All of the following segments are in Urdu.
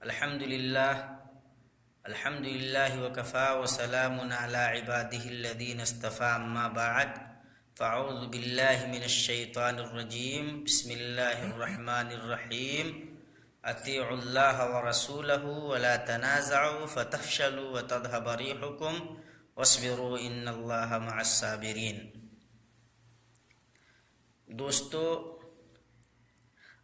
الحمد للہ وکفا وسلام علی عبادہ الذین اصطفى اما بعد فاعوذ باللہ من الشیطان الرجیم بسم اللہ الرحمن الرحیم اطیعوا اللہ ورسولہ ولا تنازعوا فتفشلوا وتذهب ريحكم واصبروا ان اللہ مع الصابرین۔ دوستو،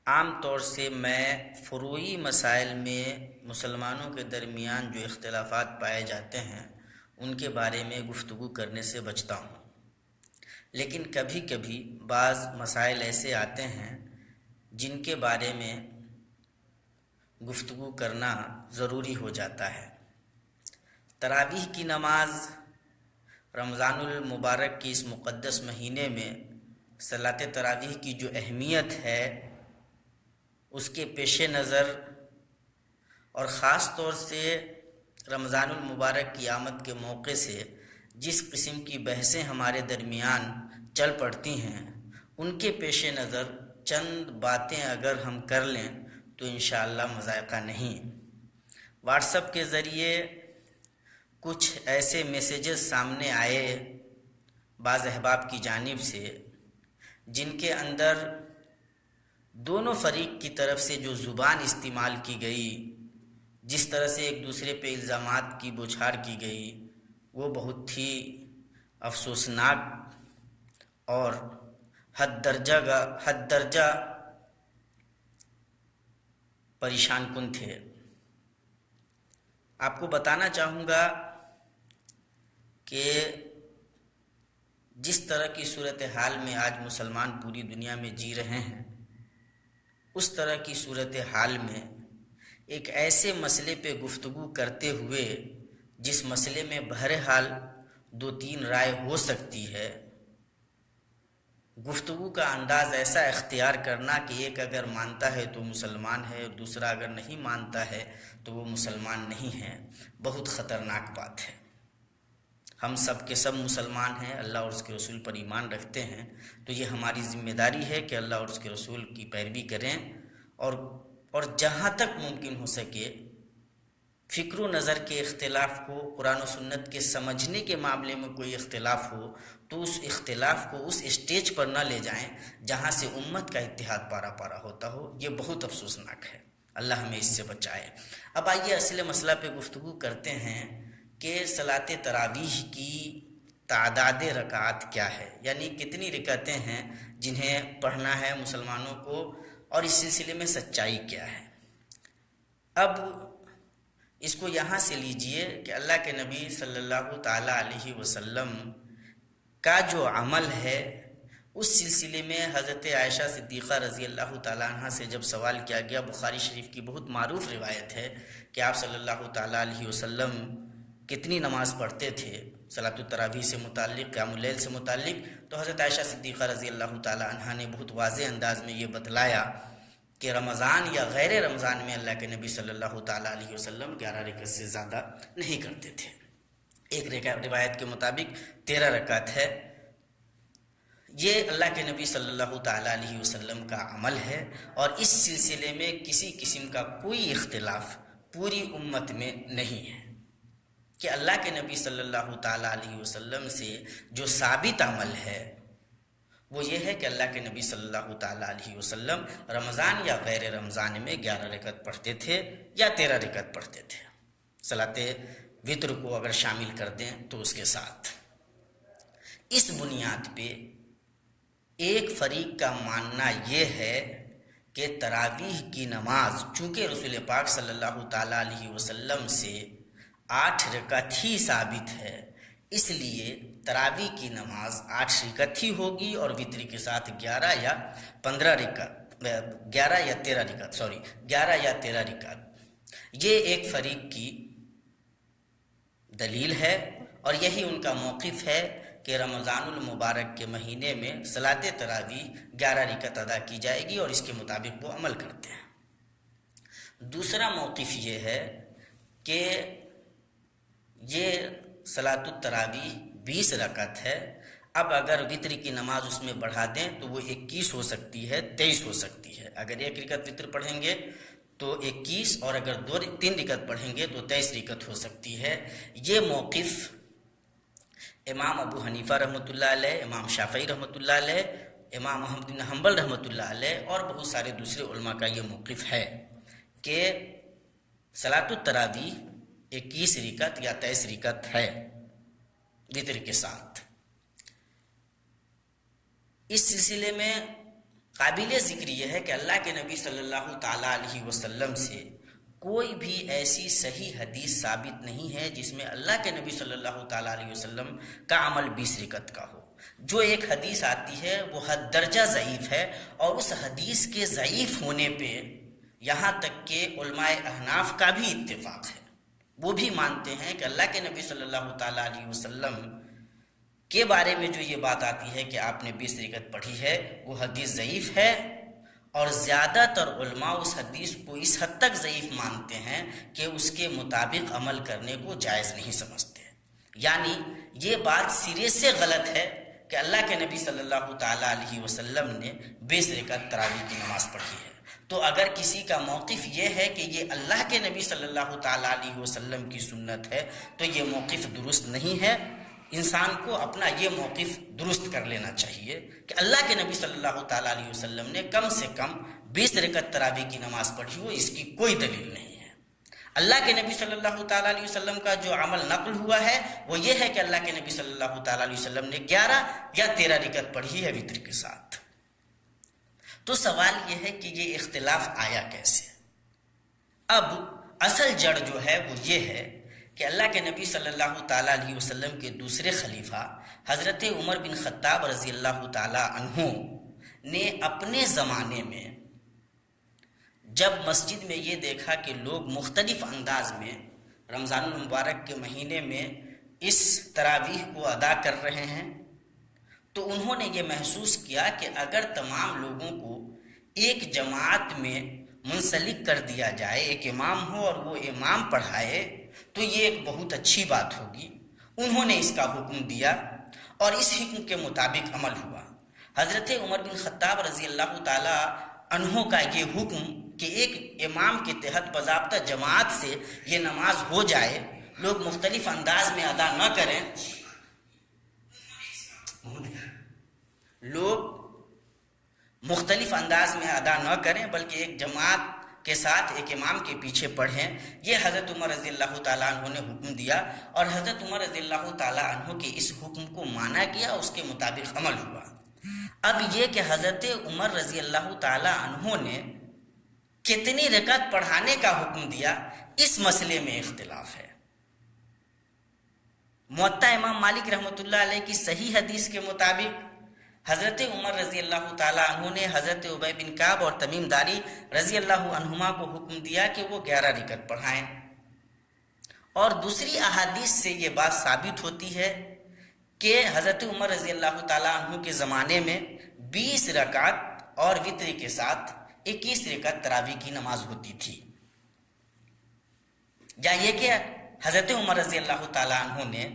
عام طور سے میں فروعی مسائل میں مسلمانوں کے درمیان جو اختلافات پائے جاتے ہیں ان کے بارے میں گفتگو کرنے سے بچتا ہوں، لیکن کبھی کبھی بعض مسائل ایسے آتے ہیں جن کے بارے میں گفتگو کرنا ضروری ہو جاتا ہے۔ تراویح کی نماز رمضان المبارک کی اس مقدس مہینے میں صلاۃ تراویح کی جو اہمیت ہے اس کے پیش نظر اور خاص طور سے رمضان المبارک کی آمد کے موقع سے جس قسم کی بحثیں ہمارے درمیان چل پڑتی ہیں ان کے پیش نظر چند باتیں اگر ہم کر لیں تو انشاءاللہ مذائقہ نہیں۔ واٹس ایپ کے ذریعے کچھ ایسے میسیجز سامنے آئے بعض احباب کی جانب سے جن کے اندر دونوں فریق کی طرف سے جو زبان استعمال کی گئی، جس طرح سے ایک دوسرے پہ الزامات کی بوچھار کی گئی، وہ بہت ہی افسوسناک اور حد درجہ پریشان کن تھے۔ آپ کو بتانا چاہوں گا کہ جس طرح کی صورتحال میں آج مسلمان پوری دنیا میں جی رہے ہیں، اس طرح کی صورتحال میں ایک ایسے مسئلے پہ گفتگو کرتے ہوئے جس مسئلے میں بہرحال 2-3 رائے ہو سکتی ہے، گفتگو کا انداز ایسا اختیار کرنا کہ ایک اگر مانتا ہے تو مسلمان ہے اور دوسرا اگر نہیں مانتا ہے تو وہ مسلمان نہیں ہے، بہت خطرناک بات ہے۔ ہم سب کے سب مسلمان ہیں، اللہ اور اس کے رسول پر ایمان رکھتے ہیں، تو یہ ہماری ذمہ داری ہے کہ اللہ اور اس کے رسول کی پیروی کریں اور جہاں تک ممکن ہو سکے فکر و نظر کے اختلاف کو، قرآن و سنت کے سمجھنے کے معاملے میں کوئی اختلاف ہو تو اس اختلاف کو اس اسٹیج پر نہ لے جائیں جہاں سے امت کا اتحاد پارا پارا ہوتا ہو۔ یہ بہت افسوسناک ہے، اللہ ہمیں اس سے بچائے۔ اب آئیے اصل مسئلہ پہ گفتگو کرتے ہیں کہ صلاۃ تراویح کی تعداد رکعات کیا ہے، یعنی کتنی رکعتیں ہیں جنہیں پڑھنا ہے مسلمانوں کو، اور اس سلسلے میں سچائی کیا ہے۔ اب اس کو یہاں سے لیجئے کہ اللہ کے نبی صلی اللہ تعالیٰ علیہ وسلم کا جو عمل ہے اس سلسلے میں حضرت عائشہ صدیقہ رضی اللہ تعالیٰ عنہ سے جب سوال کیا گیا، بخاری شریف کی بہت معروف روایت ہے کہ آپ صلی اللہ تعالیٰ علیہ وسلم کتنی نماز پڑھتے تھے صلاۃ التراویح سے متعلق، قیام اللیل سے متعلق، تو حضرت عائشہ صدیقہ رضی اللہ تعالیٰ عنہ نے بہت واضح انداز میں یہ بتلایا کہ رمضان یا غیر رمضان میں اللہ کے نبی صلی اللہ تعالیٰ علیہ وسلم 11 رکعت سے زیادہ نہیں کرتے تھے۔ ایک روایت کے مطابق 13 رکعت ہے۔ یہ اللہ کے نبی صلی اللہ تعالیٰ علیہ وسلم کا عمل ہے، اور اس سلسلے میں کسی قسم کا کوئی اختلاف پوری امت میں نہیں ہے کہ اللہ کے نبی صلی اللہ تعالیٰ علیہ وسلم سے جو ثابت عمل ہے وہ یہ ہے کہ اللہ کے نبی صلی اللہ تعالیٰ علیہ وسلم رمضان یا غیر رمضان میں 11 رکعت پڑھتے تھے یا 13 رکعت پڑھتے تھے، صلاۃ وتر کو اگر شامل کر دیں تو اس کے ساتھ۔ اس بنیاد پہ ایک فریق کا ماننا یہ ہے کہ تراویح کی نماز چونکہ رسول پاک صلی اللہ تعالیٰ علیہ وسلم سے 8 رکعت ہی ثابت ہے، اس لیے تراویح کی نماز 8 رکعت ہی ہوگی، اور وتر کے ساتھ 11 یا 13 رکعت۔ یہ ایک فریق کی دلیل ہے اور یہی ان کا موقف ہے کہ رمضان المبارک کے مہینے میں صلاۃ تراویح 11 رکعت ادا کی جائے گی، اور اس کے مطابق وہ عمل کرتے ہیں۔ دوسرا موقف یہ ہے کہ یہ صلاۃ التراویح 20 رکعت ہے، اب اگر وطر کی نماز اس میں بڑھا دیں تو وہ 21 ہو سکتی ہے، 23 ہو سکتی ہے۔ اگر 1 رکعت وطر پڑھیں گے تو 21، اور اگر 3 رکعت پڑھیں گے تو 23 رکعت ہو سکتی ہے۔ یہ موقف امام ابو حنیفہ رحمۃ اللہ علیہ، امام شافعی رحمۃ اللہ علیہ، امام احمد بن حنبل رحمۃ اللہ علیہ اور بہت سارے دوسرے علماء کا یہ موقف ہے کہ صلاۃ التراویح 21 رکعت یا 23 رکعت ہے وطر کے ساتھ۔ اس سلسلے میں قابل ذکر یہ ہے کہ اللہ کے نبی صلی اللہ تعالیٰ علیہ وسلم سے کوئی بھی ایسی صحیح حدیث ثابت نہیں ہے جس میں اللہ کے نبی صلی اللہ تعالیٰ علیہ وسلم کا عمل 20 رکعت کا ہو۔ جو ایک حدیث آتی ہے وہ حد درجہ ضعیف ہے، اور اس حدیث کے ضعیف ہونے پہ یہاں تک کہ علماء احناف کا بھی اتفاق ہے، وہ بھی مانتے ہیں کہ اللہ کے نبی صلی اللہ تعالیٰ علیہ وسلم کے بارے میں جو یہ بات آتی ہے کہ آپ نے 20 رکعت پڑھی ہے، وہ حدیث ضعیف ہے، اور زیادہ تر علماء اس حدیث کو اس حد تک ضعیف مانتے ہیں کہ اس کے مطابق عمل کرنے کو جائز نہیں سمجھتے۔ یعنی یہ بات سرے سے غلط ہے کہ اللہ کے نبی صلی اللہ تعالیٰ علیہ وسلم نے 20 رکعت تراویح کی نماز پڑھی ہے۔ تو اگر کسی کا موقف یہ ہے کہ یہ اللہ کے نبی صلی اللہ تعالیٰ علیہ وسلم کی سنت ہے تو یہ موقف درست نہیں ہے۔ انسان کو اپنا یہ موقف درست کر لینا چاہیے کہ اللہ کے نبی صلی اللہ تعالیٰ علیہ وسلم نے کم سے کم 20 رکعت تراویح کی نماز پڑھی ہو، اس کی کوئی دلیل نہیں ہے۔ اللہ کے نبی صلی اللہ تعالیٰ علیہ وسلم کا جو عمل نقل ہوا ہے وہ یہ ہے کہ اللہ کے نبی صلی اللہ تعالیٰ علیہ وسلم نے 11 یا 13 رکعت پڑھی ہے وطر کے ساتھ۔ تو سوال یہ ہے کہ یہ اختلاف آیا کیسے؟ اب اصل جڑ جو ہے وہ یہ ہے کہ اللہ کے نبی صلی اللہ تعالیٰ علیہ وسلم کے دوسرے خلیفہ حضرت عمر بن خطاب رضی اللہ تعالیٰ عنہ نے اپنے زمانے میں جب مسجد میں یہ دیکھا کہ لوگ مختلف انداز میں رمضان المبارک کے مہینے میں اس تراویح کو ادا کر رہے ہیں، تو انہوں نے یہ محسوس کیا کہ اگر تمام لوگوں کو ایک جماعت میں منسلک کر دیا جائے، ایک امام ہو اور وہ امام پڑھائے، تو یہ ایک بہت اچھی بات ہوگی۔ انہوں نے اس کا حکم دیا اور اس حکم کے مطابق عمل ہوا۔ حضرت عمر بن خطاب رضی اللہ تعالی عنہ کا یہ حکم کہ ایک امام کے تحت باضابطہ جماعت سے یہ نماز ہو جائے، لوگ مختلف انداز میں ادا نہ کریں، بلکہ ایک جماعت کے ساتھ ایک امام کے پیچھے پڑھیں، یہ حضرت عمر رضی اللہ تعالیٰ عنہ نے حکم دیا، اور حضرت عمر رضی اللہ تعالیٰ عنہ کے اس حکم کو مانا گیا، اس کے مطابق عمل ہوا۔ اب یہ کہ حضرت عمر رضی اللہ تعالیٰ عنہ نے کتنی رکعت پڑھانے کا حکم دیا، اس مسئلے میں اختلاف ہے۔ موطا امام مالک رحمۃ اللہ علیہ کی صحیح حدیث کے مطابق حضرت عمر رضی اللہ تعالیٰ عنہ نے حضرت ابی بن کعب اور تمیم داری رضی اللہ عنہما کو حکم دیا کہ وہ 11 رکعت پڑھائیں، اور دوسری احادیث سے یہ بات ثابت ہوتی ہے کہ حضرت عمر رضی اللہ تعالیٰ عنہ کے زمانے میں 20 رکعت اور وطر کے ساتھ 21 رکعت تراویح کی نماز ہوتی تھی، یا یہ کہ حضرت عمر رضی اللہ تعالیٰ عنہ نے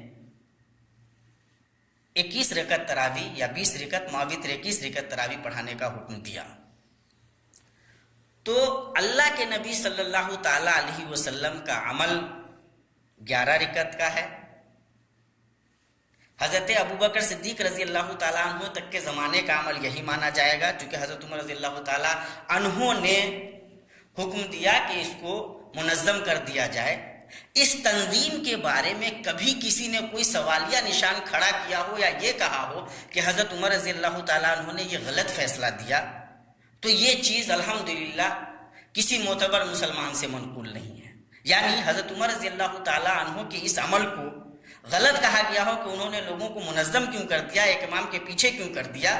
21 رکعت تراویح یا 20 رکعت وطر 21 رکعت تراویح پڑھانے کا حکم دیا۔ تو اللہ کے نبی صلی اللہ تعالیٰ علیہ وسلم کا عمل 11 رکعت کا ہے۔ حضرت ابوبکر صدیق رضی اللہ تعالیٰ عنہ تک کے زمانے کا عمل یہی مانا جائے گا، چونکہ حضرت عمر رضی اللہ تعالیٰ عنہ نے حکم دیا کہ اس کو منظم کر دیا جائے۔ اس تنظیم کے بارے میں کبھی کسی نے کوئی سوالیہ نشان کھڑا کیا ہو یا یہ کہا ہو کہ حضرت عمر رضی اللہ تعالیٰ عنہ نے یہ غلط فیصلہ دیا، تو یہ چیز الحمدللہ کسی معتبر مسلمان سے منقول نہیں ہے۔ یعنی حضرت عمر رضی اللہ تعالیٰ عنہ کے اس عمل کو غلط کہا گیا ہو کہ انہوں نے لوگوں کو منظم کیوں کر دیا، ایک امام کے پیچھے کیوں کر دیا،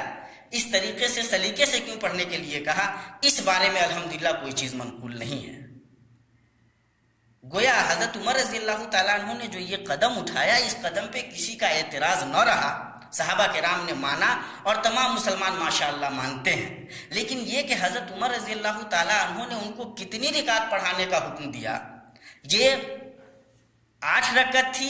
اس طریقے سے سلیقے سے کیوں پڑھنے کے لیے کہا، اس بارے میں الحمدللہ کوئی چیز منقول نہیں ہے۔ گویا حضرت عمر رضی اللہ تعالیٰ عنہ نے جو یہ قدم اٹھایا، اس قدم پہ کسی کا اعتراض نہ رہا، صحابہ کرام نے مانا اور تمام مسلمان ماشاءاللہ مانتے ہیں۔ لیکن یہ کہ حضرت عمر رضی اللہ تعالیٰ عنہ نے ان کو کتنی رکعت پڑھانے کا حکم دیا، یہ 8 رکعت تھی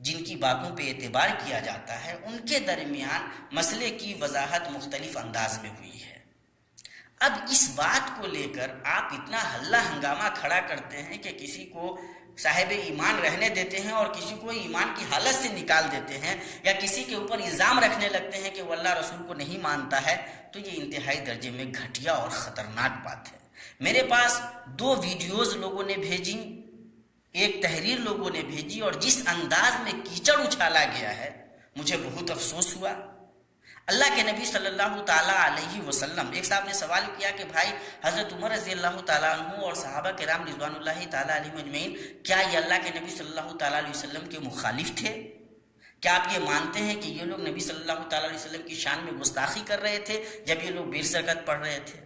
جن کی باتوں پہ اعتبار کیا جاتا ہے، ان کے درمیان مسئلے کی وضاحت مختلف انداز میں ہوئی ہے۔ اب اس بات کو لے کر آپ اتنا ہلہ ہنگامہ کھڑا کرتے ہیں کہ کسی کو صاحب ایمان رہنے دیتے ہیں اور کسی کو ایمان کی حالت سے نکال دیتے ہیں، یا کسی کے اوپر الزام رکھنے لگتے ہیں کہ وہ اللہ رسول کو نہیں مانتا ہے، تو یہ انتہائی درجے میں گھٹیا اور خطرناک بات ہے۔ میرے پاس 2 ویڈیوز لوگوں نے بھیجی، ایک تحریر لوگوں نے بھیجی، اور جس انداز میں کیچڑ اچھالا گیا ہے مجھے بہت افسوس ہوا۔ اللہ کے نبی صلی اللہ تعالیٰ علیہ وسلم، ایک صاحب نے سوال کیا کہ بھائی حضرت عمر رضی اللہ تعالیٰ عنہ اور صحابہ کرام رضوان اللہ تعالیٰ علیہم اجمعین کیا یہ اللہ کے نبی صلی اللہ تعالیٰ علیہ وسلم کے مخالف تھے؟ کیا آپ یہ مانتے ہیں کہ یہ لوگ نبی صلی اللہ تعالیٰ علیہ وسلم کی شان میں گستاخی کر رہے تھے جب یہ لوگ 20 رکعت پڑھ رہے تھے؟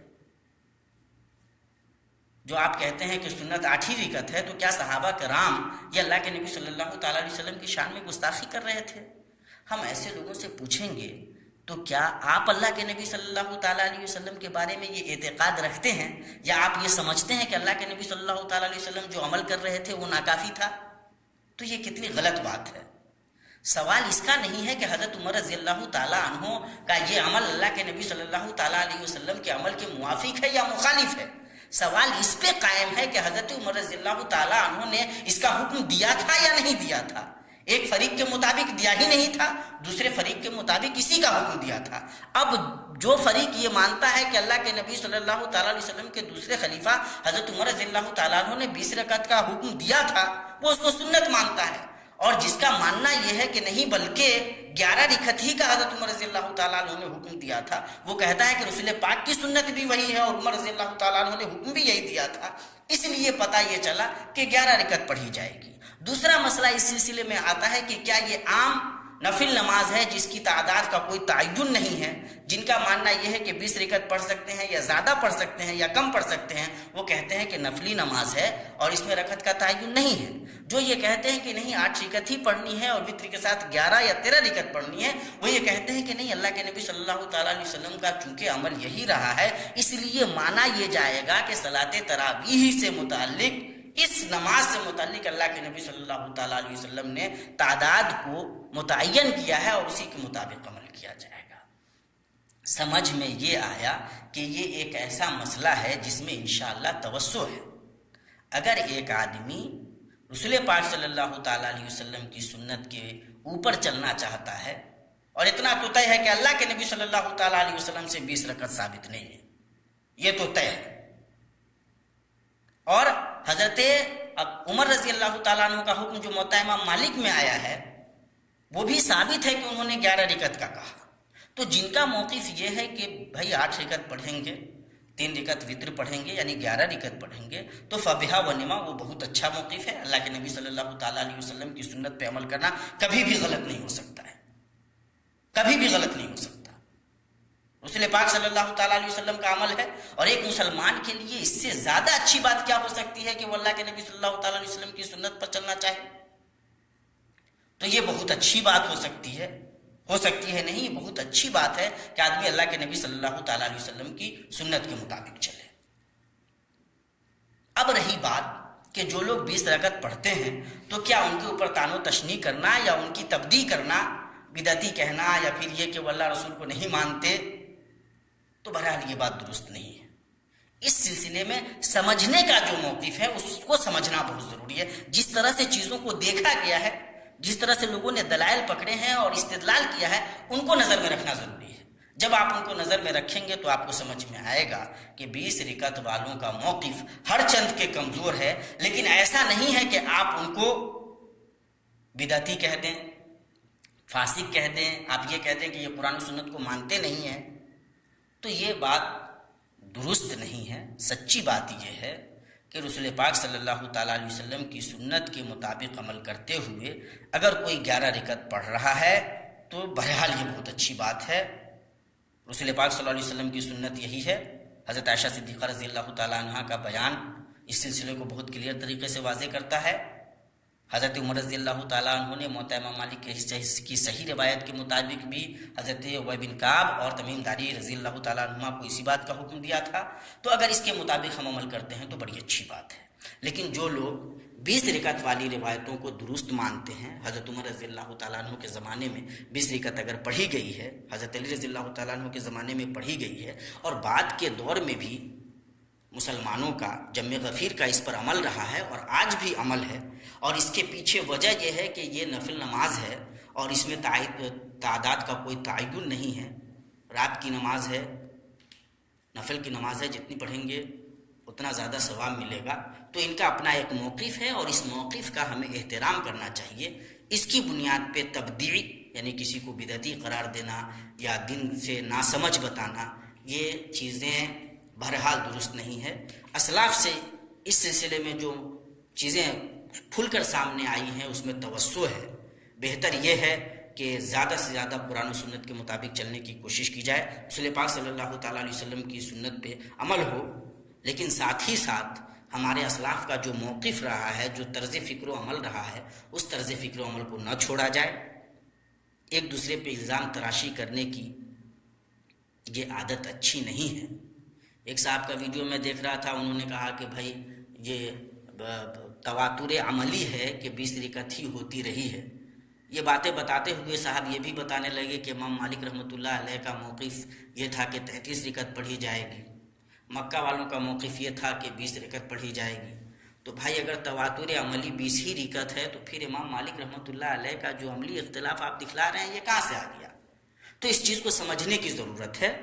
جو آپ کہتے ہیں کہ سنت 8 رکعت ہے، تو کیا صحابہ کرام یہ اللہ کے نبی صلی اللہ تعالیٰ علیہ وسلم کی شان میں گستاخی کر رہے تھے؟ ہم ایسے لوگوں سے پوچھیں گے تو کیا آپ اللہ کے نبی صلی اللہ تعالیٰ علیہ وسلم کے بارے میں یہ اعتقاد رکھتے ہیں، یا آپ یہ سمجھتے ہیں کہ اللہ کے نبی صلی اللہ تعالیٰ علیہ وسلم جو عمل کر رہے تھے وہ ناکافی تھا؟ تو یہ کتنی غلط بات ہے۔ سوال اس کا نہیں ہے کہ حضرت عمر رضی اللہ تعالیٰ عنہ کا یہ عمل اللہ کے نبی صلی اللہ تعالیٰ علیہ وسلم کے عمل کے موافق ہے یا مخالف ہے۔ سوال اس پہ قائم ہے کہ حضرت عمر رضی اللہ تعالیٰ عنہ نے اس کا حکم دیا تھا یا نہیں دیا تھا۔ ایک فریق کے مطابق دیا ہی نہیں تھا، دوسرے فریق کے مطابق اسی کا حکم دیا تھا۔ اب جو فریق یہ مانتا ہے کہ اللہ کے نبی صلی اللہ تعالیٰ علیہ وسلم کے دوسرے خلیفہ حضرت عمر رضی اللہ تعالیٰ عنہ نے 20 رکعت کا حکم دیا تھا، وہ اس کو سنت مانتا ہے، اور جس کا ماننا یہ ہے کہ نہیں بلکہ 11 رکعت ہی کا حضرت عمر رضی اللہ تعالیٰ عنہ نے حکم دیا تھا، وہ کہتا ہے کہ رسول پاک کی سنت بھی وہی ہے اور عمر رضی اللہ تعالیٰ عنہ نے حکم بھی یہی دیا تھا، اس لیے پتہ یہ چلا کہ 11 رکعت پڑھی جائے گی۔ دوسرا مسئلہ اس سلسلے میں آتا ہے کہ کیا یہ عام نفل نماز ہے جس کی تعداد کا کوئی تعین نہیں ہے، جن کا ماننا یہ ہے کہ 20 رکعت پڑھ سکتے ہیں یا زیادہ پڑھ سکتے ہیں یا کم پڑھ سکتے ہیں، وہ کہتے ہیں کہ نفلی نماز ہے اور اس میں رکعت کا تعین نہیں ہے۔ جو یہ کہتے ہیں کہ نہیں 8 رکعت ہی پڑھنی ہے اور وتر کے ساتھ 11 یا 13 رکعت پڑھنی ہے، وہ یہ کہتے ہیں کہ نہیں اللہ کے نبی صلی اللہ تعالیٰ علیہ وسلم کا چونکہ عمل یہی رہا ہے، اس لیے مانا یہ جائے گا کہ صلاۃ تراویح سے متعلق، اس نماز سے متعلق اللہ کے نبی صلی اللہ تعالیٰ علیہ وسلم نے تعداد کو متعین کیا ہے اور اسی کے مطابق عمل کیا جائے گا۔ سمجھ میں یہ آیا کہ یہ ایک ایسا مسئلہ ہے جس میں انشاءاللہ توسع ہے۔ اگر ایک آدمی رسول پاک صلی اللہ تعالیٰ علیہ وسلم کی سنت کے اوپر چلنا چاہتا ہے، اور اتنا تو طے ہے کہ اللہ کے نبی صلی اللہ تعالیٰ علیہ وسلم سے 20 رکعت ثابت نہیں ہے، یہ تو طے ہے، اور حضرت عمر رضی اللہ تعالیٰ عنہ کا حکم جو موطأ امام مالک میں آیا ہے وہ بھی ثابت ہے کہ انہوں نے 11 رکعت کا کہا۔ تو جن کا موقف یہ ہے کہ بھائی 8 رکعت پڑھیں گے، 3 رکعت وتر پڑھیں گے، یعنی 11 رکعت پڑھیں گے، تو فبہا و نعما، وہ بہت اچھا موقف ہے۔ اللہ کے نبی صلی اللہ تعالیٰ علیہ وسلم کی سنت پہ عمل کرنا کبھی بھی غلط نہیں ہو سکتا ہے، کبھی بھی غلط نہیں ہو سکتا۔ رسول پاک صلی اللہ تعالیٰ علیہ وسلم کا عمل ہے، اور ایک مسلمان کے لیے اس سے زیادہ اچھی بات کیا ہو سکتی ہے کہ وہ اللہ کے نبی صلی اللہ تعالیٰ علیہ وسلم کی سنت پر چلنا چاہے؟ تو یہ بہت اچھی بات ہو سکتی ہے نہیں، یہ بہت اچھی بات ہے کہ آدمی اللہ کے نبی صلی اللہ تعالیٰ علیہ وسلم کی سنت کے مطابق چلے۔ اب رہی بات کہ جو لوگ 20 رکعت پڑھتے ہیں تو کیا ان کے اوپر طعن و تشنیع کرنا یا ان کی تبدیع کرنا، بدعتی کہنا، یا پھر یہ کہ وہ اللہ رسول کو نہیں مانتے، تو بہرحال یہ بات درست نہیں ہے۔ اس سلسلے میں سمجھنے کا جو موقف ہے اس کو سمجھنا بہت ضروری ہے۔ جس طرح سے چیزوں کو دیکھا گیا ہے، جس طرح سے لوگوں نے دلائل پکڑے ہیں اور استدلال کیا ہے، ان کو نظر میں رکھنا ضروری ہے۔ جب آپ ان کو نظر میں رکھیں گے تو آپ کو سمجھ میں آئے گا کہ 20 رکعت والوں کا موقف ہر چند کے کمزور ہے، لیکن ایسا نہیں ہے کہ آپ ان کو بدعتی کہہ دیں، فاسق کہہ دیں، آپ یہ کہہ دیں کہ یہ قرآن و سنت کو مانتے نہیں ہیں۔ تو یہ بات درست نہیں ہے۔ سچی بات یہ ہے کہ رسول پاک صلی اللہ تعالیٰ علیہ وسلم کی سنت کے مطابق عمل کرتے ہوئے اگر کوئی 11 رکعت پڑھ رہا ہے تو بہرحال یہ بہت اچھی بات ہے۔ رسول پاک صلی اللہ علیہ وسلم کی سنت یہی ہے۔ حضرت عائشہ صدیقہ رضی اللہ تعالیٰ عنہ کا بیان اس سلسلے کو بہت کلیئر طریقے سے واضح کرتا ہے۔ حضرت عمر رضی اللہ تعالیٰ عنہ نے موطأ امام مالک کی صحیح روایت کے مطابق بھی حضرت ابی بن کعب اور تمیم داری رضی اللہ تعالیٰ عنہ کو اسی بات کا حکم دیا تھا۔ تو اگر اس کے مطابق ہم عمل کرتے ہیں تو بڑی اچھی بات ہے۔ لیکن جو لوگ 20 رکعت والی روایتوں کو درست مانتے ہیں، حضرت عمر رضی اللہ تعالیٰ عنہ کے زمانے میں 20 رکعت اگر پڑھی گئی ہے، حضرت علی رضی اللہ تعالیٰ عنہ کے زمانے میں پڑھی گئی ہے، اور بعد کے دور میں بھی مسلمانوں کا جم غفیر کا اس پر عمل رہا ہے اور آج بھی عمل ہے، اور اس کے پیچھے وجہ یہ ہے کہ یہ نفل نماز ہے اور اس میں تعداد کا کوئی تعین نہیں ہے، رات کی نماز ہے، نفل کی نماز ہے، جتنی پڑھیں گے اتنا زیادہ ثواب ملے گا، تو ان کا اپنا ایک موقف ہے اور اس موقف کا ہمیں احترام کرنا چاہیے۔ اس کی بنیاد پہ تبدیعی یعنی کسی کو بدعتی قرار دینا یا دین سے ناسمجھ بتانا، یہ چیزیں بہرحال درست نہیں ہے۔ اسلاف سے اس سلسلے میں جو چیزیں کھل کر سامنے آئی ہیں اس میں توسع ہے۔ بہتر یہ ہے کہ زیادہ سے زیادہ قرآن و سنت کے مطابق چلنے کی کوشش کی جائے، رسول پاک صلی اللہ تعالیٰ علیہ وسلم کی سنت پہ عمل ہو، لیکن ساتھ ہی ساتھ ہمارے اسلاف کا جو موقف رہا ہے، جو طرز فکر و عمل رہا ہے، اس طرز فکر و عمل کو نہ چھوڑا جائے۔ ایک دوسرے پہ الزام تراشی کرنے کی یہ عادت اچھی نہیں ہے۔ ایک صاحب کا ویڈیو میں دیکھ رہا تھا، انہوں نے کہا کہ بھائی یہ تواتر عملی ہے کہ 20 رکعت ہی ہوتی رہی ہے۔ یہ باتیں بتاتے ہوئے صاحب یہ بھی بتانے لگے کہ امام مالک رحمۃ اللہ علیہ کا موقف یہ تھا کہ 33 رکعت پڑھی جائے گی، مکہ والوں کا موقف یہ تھا کہ 20 رکعت پڑھی جائے گی۔ تو بھائی اگر تواتر عملی 20 ہی رکعت ہے تو پھر امام مالک رحمۃ اللہ علیہ کا جو عملی اختلاف آپ دکھلا رہے ہیں یہ کہاں سے آ گیا؟ تو اس چیز کو سمجھنے کی ضرورت ہے،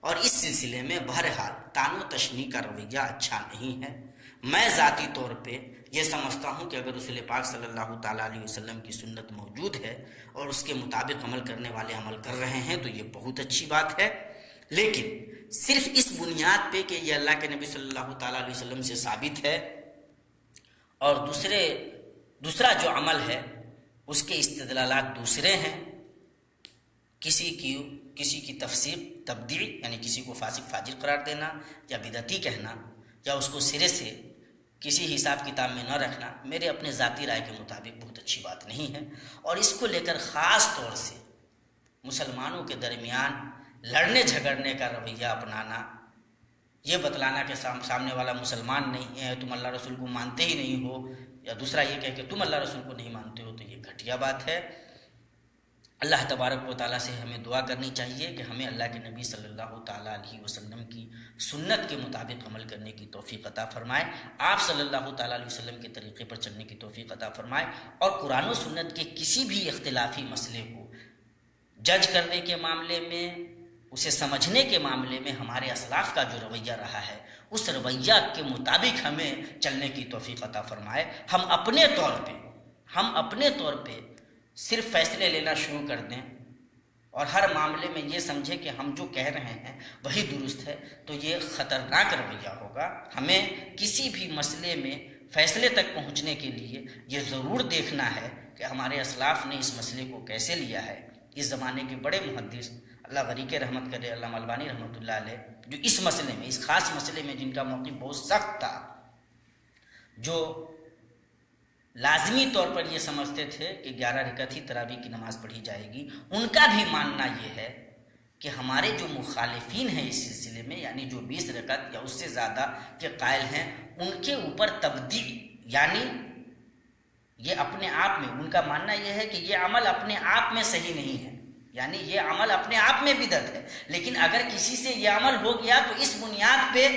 اور اس سلسلے میں بہرحال تان و تشنیع کا رویہ اچھا نہیں ہے۔ میں ذاتی طور پہ یہ سمجھتا ہوں کہ اگر رسول پاک صلی اللہ تعالیٰ علیہ وسلم کی سنت موجود ہے اور اس کے مطابق عمل کرنے والے عمل کر رہے ہیں تو یہ بہت اچھی بات ہے، لیکن صرف اس بنیاد پہ کہ یہ اللہ کے نبی صلی اللہ تعالیٰ علیہ وسلم سے ثابت ہے اور دوسرا جو عمل ہے اس کے استدلالات دوسرے ہیں، کسی کی تفسیر تبدیع یعنی کسی کو فاسق فاجر قرار دینا یا بدعتی کہنا یا اس کو سرے سے کسی حساب کتاب میں نہ رکھنا، میرے اپنے ذاتی رائے کے مطابق بہت اچھی بات نہیں ہے۔ اور اس کو لے کر خاص طور سے مسلمانوں کے درمیان لڑنے جھگڑنے کا رویہ اپنانا، یہ بتلانا کہ سامنے والا مسلمان نہیں ہے، تم اللہ رسول کو مانتے ہی نہیں ہو، یا دوسرا یہ کہہ کہ تم اللہ رسول کو نہیں مانتے ہو، تو یہ گھٹیا بات ہے۔ اللہ تبارک و تعالیٰ سے ہمیں دعا کرنی چاہیے کہ ہمیں اللہ کے نبی صلی اللہ تعالیٰ علیہ وسلم کی سنت کے مطابق عمل کرنے کی توفیق عطا فرمائے، آپ صلی اللہ تعالیٰ علیہ وسلم کے طریقے پر چلنے کی توفیق عطا فرمائے، اور قرآن و سنت کے کسی بھی اختلافی مسئلے کو جج کرنے کے معاملے میں، اسے سمجھنے کے معاملے میں ہمارے اسلاف کا جو رویہ رہا ہے اس رویہ کے مطابق ہمیں چلنے کی توفیق عطا فرمائے۔ ہم اپنے طور پہ صرف فیصلے لینا شروع کر دیں اور ہر معاملے میں یہ سمجھیں کہ ہم جو کہہ رہے ہیں وہی درست ہے، تو یہ خطرناک رویہ ہوگا۔ ہمیں کسی بھی مسئلے میں فیصلے تک پہنچنے کے لیے یہ ضرور دیکھنا ہے کہ ہمارے اسلاف نے اس مسئلے کو کیسے لیا ہے۔ اس زمانے کے بڑے محدث، اللہ غریق رحمت کرے، علامہ البانی رحمۃ اللہ علیہ، جو اس مسئلے میں، اس خاص مسئلے میں جن کا موقف بہت سخت تھا، جو لازمی طور پر یہ سمجھتے تھے کہ 11 رکعت ہی تراویح کی نماز پڑھی جائے گی، ان کا بھی ماننا یہ ہے کہ ہمارے جو مخالفین ہیں اس سلسلے میں، یعنی جو 20 رکعت یا اس سے زیادہ کے قائل ہیں، ان کے اوپر تبدیل، یعنی یہ اپنے آپ میں، ان کا ماننا یہ ہے کہ یہ عمل اپنے آپ میں صحیح نہیں ہے، یعنی یہ عمل اپنے آپ میں بدعت ہے، لیکن اگر کسی سے یہ عمل ہو گیا تو اس بنیاد پہ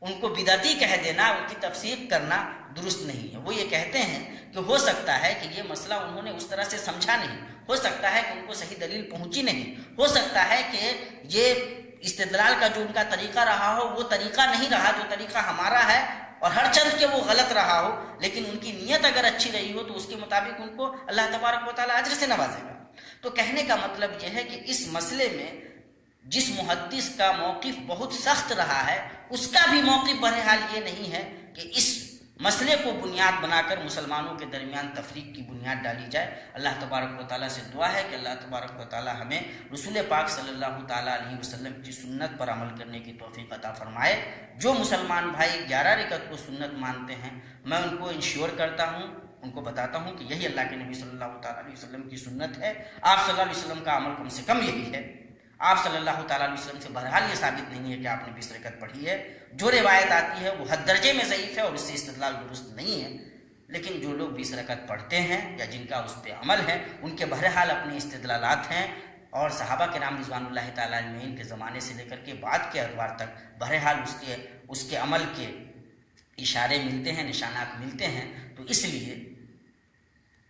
ان کو بدعتی کہہ دینا، ان کی تفسیر کرنا درست نہیں ہے۔ وہ یہ کہتے ہیں کہ ہو سکتا ہے کہ یہ مسئلہ انہوں نے اس طرح سے سمجھا نہیں، ہو سکتا ہے کہ ان کو صحیح دلیل پہنچی نہیں، ہو سکتا ہے کہ یہ استدلال کا جو ان کا طریقہ رہا ہو وہ طریقہ نہیں رہا جو طریقہ ہمارا ہے، اور ہر چند کے وہ غلط رہا ہو، لیکن ان کی نیت اگر اچھی رہی ہو تو اس کے مطابق ان کو اللہ تبارک و تعالیٰ اجر سے نوازے گا۔ تو کہنے کا مطلب یہ ہے کہ اس مسئلے میں جس محدث کا موقف بہت سخت رہا ہے، اس کا بھی موقف بہرحال یہ نہیں ہے کہ اس مسئلے کو بنیاد بنا کر مسلمانوں کے درمیان تفریق کی بنیاد ڈالی جائے۔ اللہ تبارک و تعالیٰ سے دعا ہے کہ اللہ تبارک و تعالیٰ ہمیں رسول پاک صلی اللہ تعالیٰ علیہ وسلم کی سنت پر عمل کرنے کی توفیق عطا فرمائے۔ جو مسلمان بھائی 11 رکعت کو سنت مانتے ہیں، میں ان کو انشور کرتا ہوں، ان کو بتاتا ہوں کہ یہی اللہ کے نبی صلی اللہ تعالیٰ علیہ وسلم کی سنت ہے، آپ صلی اللہ علیہ وسلم کا عمل کم سے کم یہی ہے۔ آپ صلی اللہ تعالیٰ علیہ وسلم سے بہرحال یہ ثابت نہیں ہے کہ آپ نے 20 رکعت پڑھی ہے. جو روایت آتی ہے وہ حد درجے میں ضعیف ہے اور اس سے استدلال درست نہیں ہے. لیکن جو لوگ 20 رکعت پڑھتے ہیں یا جن کا اس پہ عمل ہے ان کے بہرحال اپنے استدلالات ہیں، اور صحابہ کرام رضوان اللہ تعالیٰ علیہم کے زمانے سے لے کر کے بعد کے ادوار تک بہرحال اس کے عمل کے اشارے ملتے ہیں، نشانات ملتے ہیں. تو اس لیے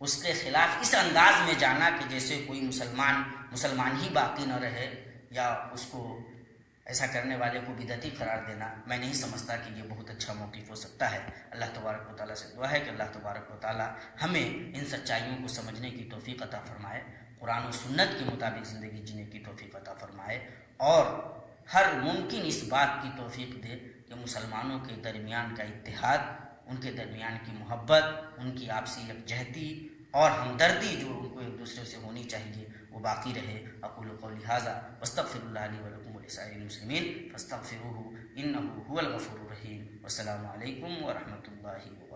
اس کے خلاف اس انداز میں جانا کہ جیسے کوئی مسلمان ہی باقی نہ رہے، یا اس کو ایسا کرنے والے کو بدعتی قرار دینا، میں نہیں سمجھتا کہ یہ بہت اچھا موقف ہو سکتا ہے. اللہ تبارک و تعالیٰ سے دعا ہے کہ اللہ تبارک و تعالیٰ ہمیں ان سچائیوں کو سمجھنے کی توفیق عطا فرمائے، قرآن و سنت کے مطابق زندگی جینے کی توفیق عطا فرمائے، اور ہر ممکن اس بات کی توفیق دے کہ مسلمانوں کے درمیان کا اتحاد، ان کے درمیان کی محبت، ان کی آپسی یکجہتی اور ہمدردی جو ان کو ایک دوسرے سے ہونی چاہیے وہ باقی رہے. اقول قولی ھذا واستغفر اللہ لی ولکم ولسائر المسلمین فاستغفروہ انہ ھو الغفور الرحیم. والسلام علیکم ورحمۃ اللہ وبرکاتہ.